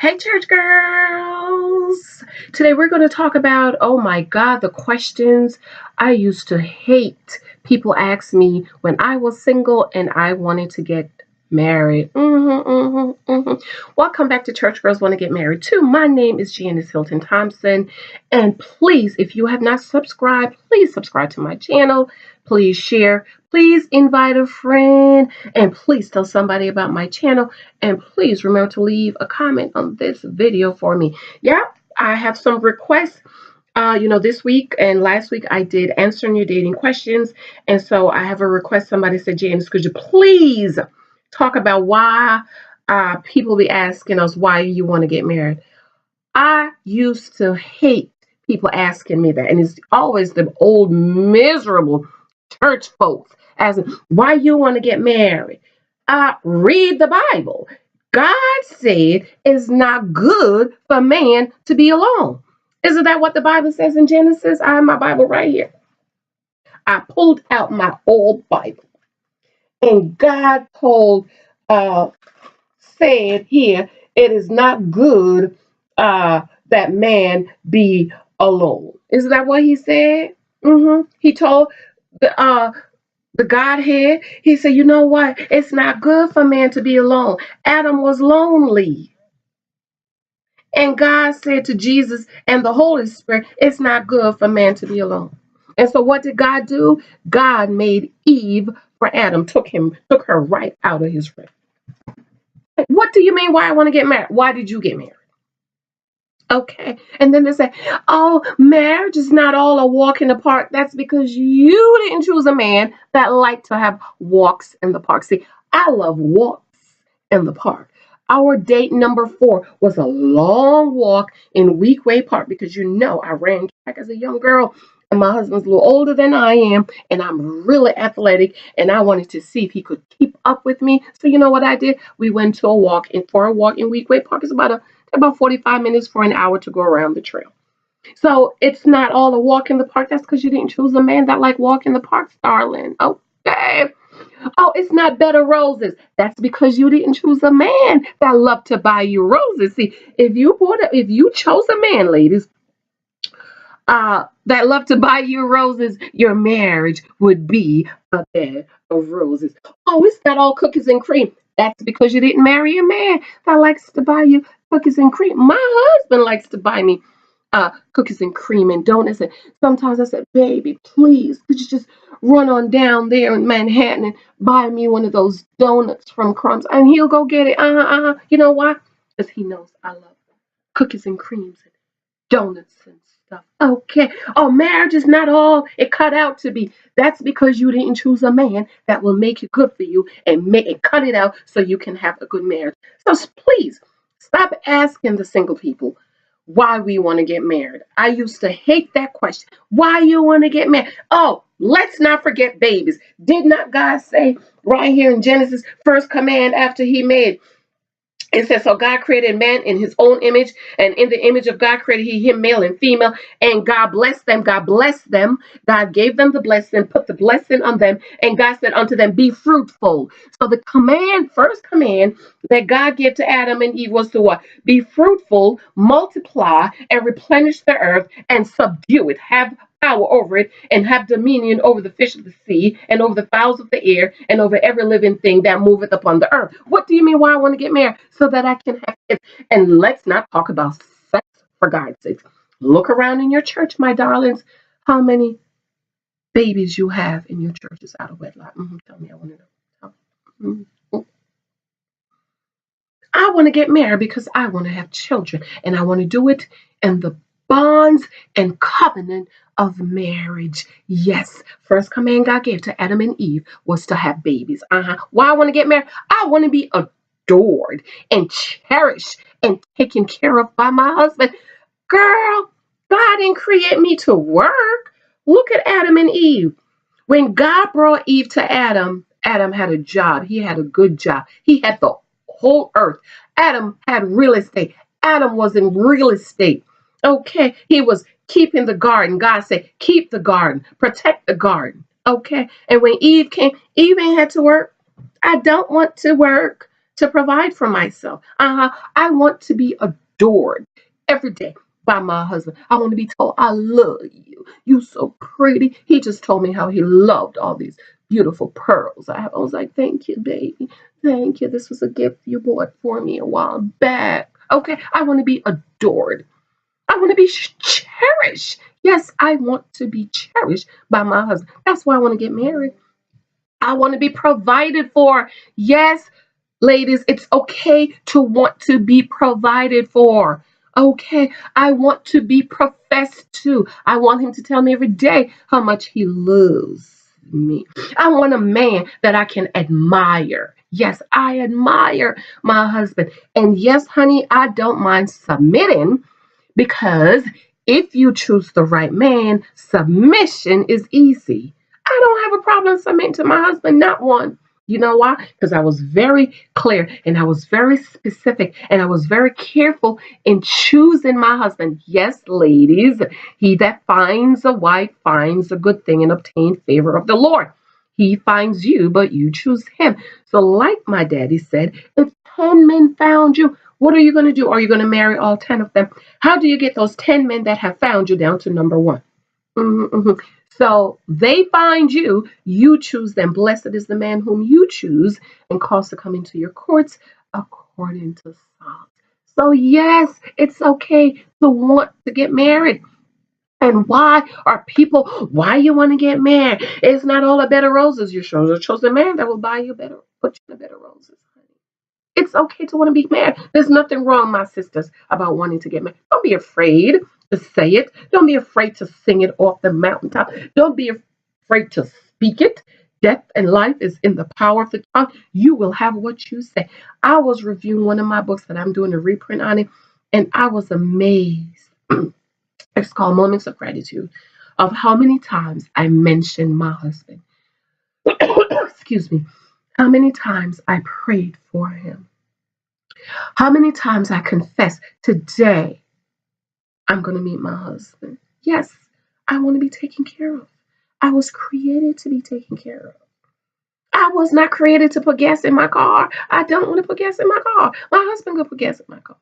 Hey, church girls! Today we're going to talk about, oh my God, the questions I used to hate. People ask me when I was single and I wanted to get married. Welcome back to Church Girls Want to Get Married too. My name is Janice Hilton Thompson. And please, if you have not subscribed, please subscribe to my channel. Please share. Please invite a friend. And please tell somebody about my channel. And please remember to leave a comment on this video for me. Yeah, I have some requests. This week and last week I did answering your dating questions. And so I have a request. Somebody said, James, could you please talk about why people be asking us why you want to get married? I used to hate people asking me that. And it's always the old miserable church folks asking, why you want to get married? Read the Bible. God said it's not good for man to be alone. Isn't that what the Bible says in Genesis? I have my Bible right here. I pulled out my old Bible. And God said here, it is not good that man be alone. Isn't that what he said? He told the Godhead, he said, you know what? It's not good for man to be alone. Adam was lonely. And God said to Jesus and the Holy Spirit, it's not good for man to be alone. And so what did God do? God made Eve for Adam, took her right out of his rib. What do you mean why I want to get married? Why did you get married? Okay. And then they say, oh, marriage is not all a walk in the park. That's because you didn't choose a man that liked to have walks in the park. See, I love walks in the park. Our date number 4 was a long walk in Weekway Park because I ran track as a young girl and my husband's a little older than I am and I'm really athletic and I wanted to see if he could keep up with me. So you know what I did? We went to a walk in Weekway Park. It's about 45 minutes for an hour to go around the trail. So it's not all a walk in the park. That's because you didn't choose a man that like walk in the park, darling. Okay. Oh, it's not bed of roses. That's because you didn't choose a man that loved to buy you roses. See, if you chose a man, ladies, that loved to buy you roses, your marriage would be a bed of roses. Oh, it's not all cookies and cream. That's because you didn't marry a man that likes to buy you cookies and cream. My husband likes to buy me cookies and cream and donuts. And sometimes I said, baby, please, could you just run on down there in Manhattan and buy me one of those donuts from Crumbs? And he'll go get it. You know why? Because he knows I love cookies and creams and donuts and stuff. Okay. Oh, marriage is not all it cut out to be. That's because you didn't choose a man that will make it good for you and cut it out so you can have a good marriage. So please stop asking the single people why we want to get married. I used to hate that question. Why you want to get married? Oh, let's not forget babies. Did not God say right here in Genesis, first command after he made it says, so God created man in his own image, and in the image of God created he him, male and female, and God blessed them. God blessed them. God gave them the blessing, put the blessing on them, and God said unto them, be fruitful. So the first command that God gave to Adam and Eve was to what? Be fruitful, multiply, and replenish the earth, and subdue it. Have power over it and have dominion over the fish of the sea and over the fowls of the air and over every living thing that moveth upon the earth. What do you mean why I want to get married? So that I can have kids. And let's not talk about sex, for God's sake. Look around in your church, my darlings. How many babies you have in your churches out of wedlock? Tell me, I want to know. I want to get married because I want to have children and I want to do it in the bonds and covenant of marriage. Yes, first command God gave to Adam and Eve was to have babies. Why I want to get married? I want to be adored and cherished and taken care of by my husband. Girl, God didn't create me to work. Look at Adam and Eve. When God brought Eve to Adam, Adam had a job. He had a good job. He had the whole earth. Adam had real estate. Adam was in real estate. Okay, he was keeping the garden. God said, keep the garden, protect the garden. Okay, and when Eve came, Eve ain't had to work. I don't want to work. to provide for myself. I want to be adored every day by my husband. I want to be told, I love you. You so pretty. He just told me how he loved all these beautiful pearls I have. I was like, thank you, baby. Thank you. This was a gift you bought for me a while back. Okay, I want to be adored. I want to be cherished. Yes, I want to be cherished by my husband. That's why I want to get married. I want to be provided for. Yes, ladies, it's okay to want to be provided for. Okay, I want to be professed to. I want him to tell me every day how much he loves me. I want a man that I can admire. Yes, I admire my husband. And yes, honey, I don't mind submitting because if you choose the right man, submission is easy. I don't have a problem submitting to my husband, not one. You know why? Because I was very clear and I was very specific and I was very careful in choosing my husband. Yes, ladies, he that finds a wife finds a good thing and obtains favor of the Lord. He finds you, but you choose him. So, like my daddy said, if 10 men found you, what are you going to do? Are you going to marry all 10 of them? How do you get those 10 men that have found you down to number one? Mm-hmm. So they find you, you choose them. Blessed is the man whom you choose and cause to come into your courts according to Psalms. So, yes, it's okay to want to get married. And why are people, why you want to get married? It's not all a bed of roses. You chose a man that will buy you better, put you in a bed of roses. It's okay to want to be married. There's nothing wrong, my sisters, about wanting to get married. Don't be afraid to say it. Don't be afraid to sing it off the mountaintop. Don't be afraid to speak it. Death and life is in the power of the tongue. You will have what you say. I was reviewing one of my books that I'm doing a reprint on it, and I was amazed. It's called Moments of Gratitude, of how many times I mentioned my husband. Excuse me. How many times I prayed for him. How many times I confess today I'm going to meet my husband. Yes, I want to be taken care of. I was created to be taken care of. I was not created to put gas in my car. I don't want to put gas in my car. My husband will put gas in my car.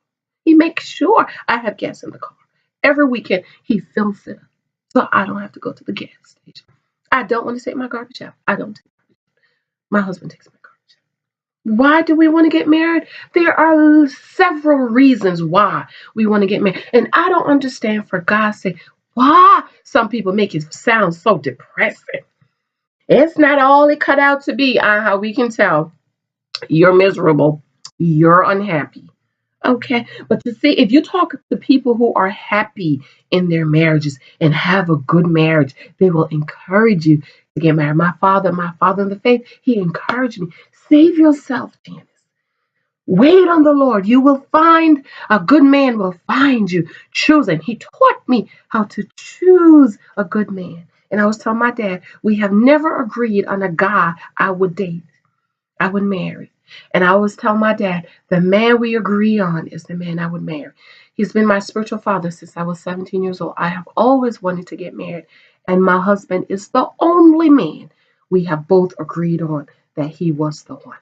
He makes sure I have gas in the car. Every weekend, he fills it up so I don't have to go to the gas station. I don't want to take my garbage out. I don't. My husband takes my garbage out. Why do we want to get married? There are several reasons why we want to get married. And I don't understand, for God's sake, why some people make it sound so depressing. It's not all it cut out to be. How we can tell you're miserable, you're unhappy. Okay, but you see, if you talk to people who are happy in their marriages and have a good marriage, they will encourage you to get married. My father in the faith, he encouraged me. Save yourself, Janice. Wait on the Lord. You will find a good man will find you. Choosing. He taught me how to choose a good man. And I was telling my dad, we have never agreed on a guy I would date. I would marry. And I always tell my dad, the man we agree on is the man I would marry. He's been my spiritual father since I was 17 years old. I have always wanted to get married. And my husband is the only man we have both agreed on that he was the one.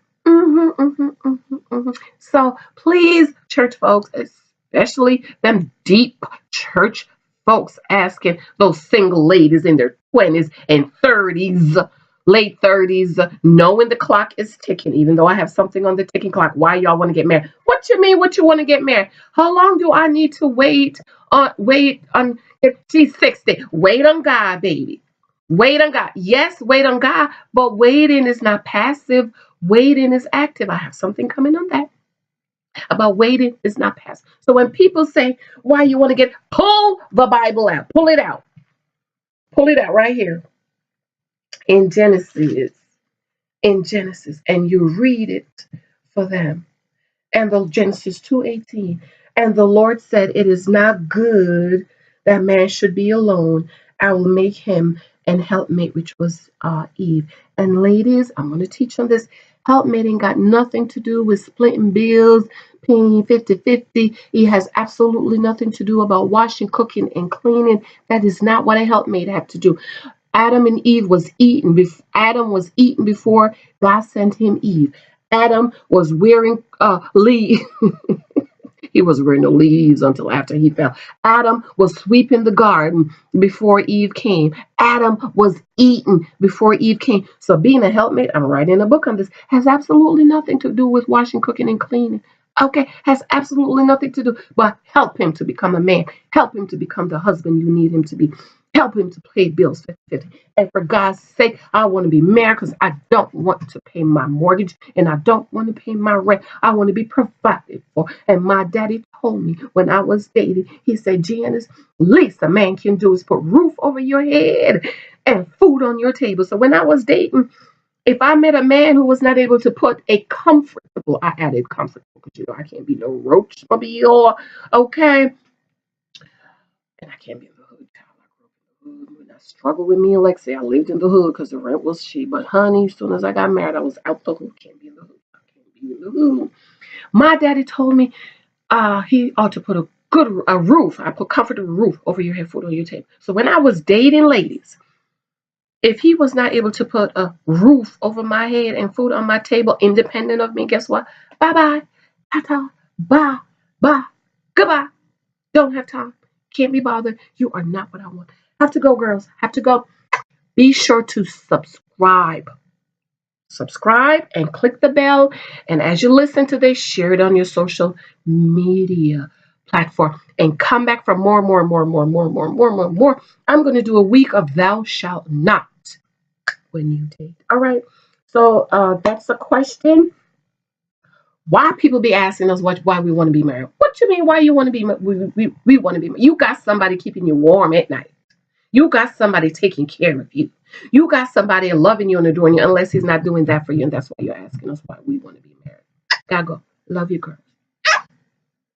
So please, church folks, especially them deep church folks asking those single ladies in their 20s and 30s, late 30s, knowing the clock is ticking, even though I have something on the ticking clock. Why y'all want to get married? What you mean? What you want to get married? How long do I need to wait on if she's 60? Wait on God, baby. Wait on God. Yes, wait on God, but waiting is not passive. Waiting is active. I have something coming on that about waiting is not passive. So when people say, why you want to get, pull the Bible out. Pull it out. Pull it out right here in Genesis. In Genesis. And you read it for them. And the Genesis 2:18. And the Lord said, it is not good that man should be alone. I will make him an helpmate, which was Eve. And ladies, I'm going to teach on this. Helpmate ain't got nothing to do with splitting bills, paying 50-50. It has absolutely nothing to do about washing, cooking, and cleaning. That is not what a helpmate have to do. Adam and Eve was eaten. Adam was eaten before God sent him Eve. Adam was wearing leaves. He was wearing the leaves until after he fell. Adam was sweeping the garden before Eve came. Adam was eating before Eve came. So being a helpmate, I'm writing a book on this, has absolutely nothing to do with washing, cooking, and cleaning. Okay, has absolutely nothing to do, but help him to become a man. Help him to become the husband you need him to be. Help him to pay bills 50-50. And for God's sake, I want to be married because I don't want to pay my mortgage and I don't want to pay my rent. I want to be provided for. And my daddy told me when I was dating, he said, Janice, least a man can do is put roof over your head and food on your table. So when I was dating, if I met a man who was not able to put a comfortable, I added comfortable because I can't be no roach mobile, okay? And I can't be in the hood, child. I grew up in the hood. When I struggled with me and Lexi, I lived in the hood because the rent was cheap. But honey, as soon as I got married, I was out the hood. Can't be in the hood. I can't be in the hood. My daddy told me he ought to put a roof. I put comfortable roof over your head, food on your table. So when I was dating ladies, if he was not able to put a roof over my head and food on my table, independent of me, guess what? Bye bye, ta bye, bye, goodbye. Don't have time. Can't be bothered. You are not what I want. Have to go, girls. Have to go. Be sure to subscribe. Subscribe and click the bell. And as you listen to this, share it on your social media platform. And come back for more, more, more, more, more, more, more, more, more. I'm going to do a week of Thou Shalt Not when you date. All right. So that's a question. Why people be asking us why we want to be married? What you mean? Why you want to be? We want to be married. You got somebody keeping you warm at night. You got somebody taking care of you. You got somebody loving you and adoring you. Unless he's not doing that for you, and that's why you're asking us why we want to be married. Gotta go. Love you, girls.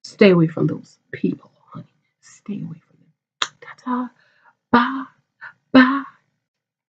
Stay away from those people, honey. Stay away from them. Ta-ta. Bye.